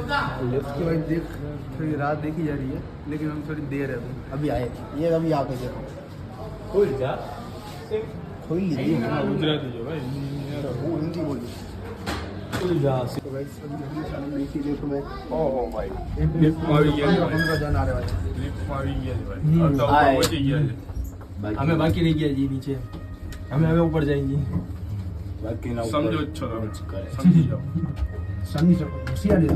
Left की wife देख थोड़ी रात देखी जा रही है, लेकिन हम थोड़ी देर है अभी आए। ये अभी यहाँ पे देखो खोल लीजिए। गुजराती जो भाई वो हिंदी बोली खुल जा तो भाई सभी देखी देखो मैं। ओहो भाई एक लिफ्ट में આવી ગયા 15 जन आ रहे भाई। लिफ्ट में આવી ગયા ભાઈ अब तो आए। पहुंची ગયા છે हमें बाकी रह गया जी नीचे, हमें ऊपर जाएंगे। बाकी ना समझो છો તમે સમજી જાઓ समझी सको होशियार है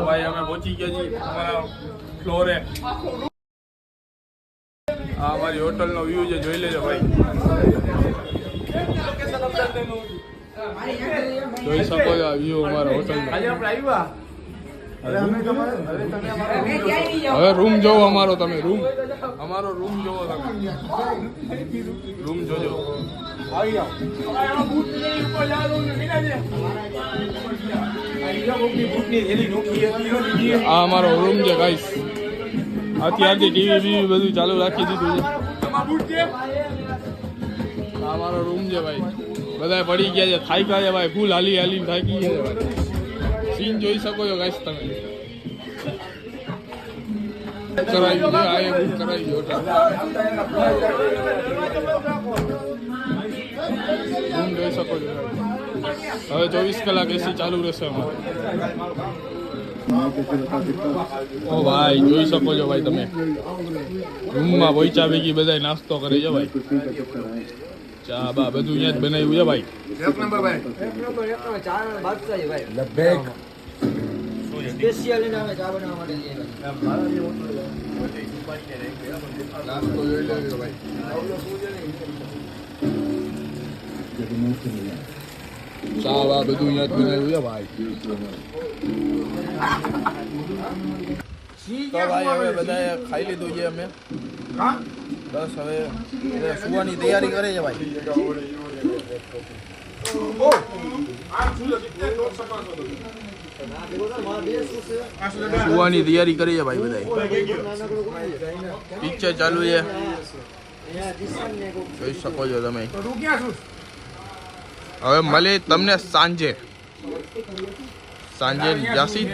ભાઈ અમે પહોંચી ગયા છીએ અમારા ફ્લોરે આ અમારી હોટલનો વ્યૂ છે, જોઈ લેજો ભાઈ, જોઈ શકો છો આ વ્યૂ અમારા હોટલનો। अरे हमें अरे હવે રૂમ જોવો અમારો, તમે રૂમ અમારો રૂમ જોવો, તમે રૂમ જોજો। આ અમારો રૂમ છે ગાઈસ, અત્યારથી ટીવી બીવી બધું ચાલુ રાખી દીધું છે। આ અમારો રૂમ છે ભાઈ, બધા પડી ગયા છે, થાક્યા છે ભાઈ, ફૂલ હાલી હાલીને થાકી ગયા છે ભાઈ। સીન જોઈ શકો છો ગાઈસ તમે, કરાવી છે આ એક બુક કરાવી છે હોટલ, રૂમ જોઈ શકો છો। હવે 24 કલાક એસી ચાલુ રહેશે અમારે। ઓ ભાઈ જોઈ શકો છો ભાઈ તમે, રૂમમાં વૈચા ભેગી બધા નાસ્તો કરે છે ભાઈ, ચા બા બધું અહીંયા જ બનાવ્યું છે ભાઈ। एक नंबर भाई चા બાદશાહ છે ભાઈ, लबैक સ્પેશિયલ એને અમે ચા બનાવવા માટે લઈએ। નાસ્તો જોઈ લેજો ભાઈ, ચા બા બધું અહીંયા જ બનાવ્યું છે ભાઈ। તો ભાઈ હવે બધાએ ખાઈ લીધું છે અમે, બસ હવે સુવાની તૈયારી કરે છે ભાઈ। સુવાની તૈયારી કરી છે ભાઈ બધાએ, પિક્ચર ચાલુ છે જોઈ શકો છો તમે। હવે મળે તમને સાંજે જાસી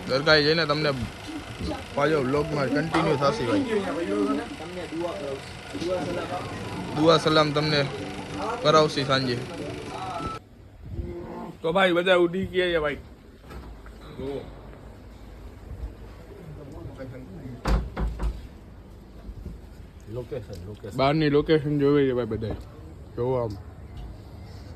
દરગાહે જઈને તમને પાછો વ્લોગમાં કન્ટિન્યુ થશે ભાઈ। દુઆ સલામ તમને કરાવશે સાંજે। તો ભાઈ બધા ઉઠી ગયા છે ભાઈ, બહારની લોકેશન જોવે છે ભાઈ બધા, જોવો આમ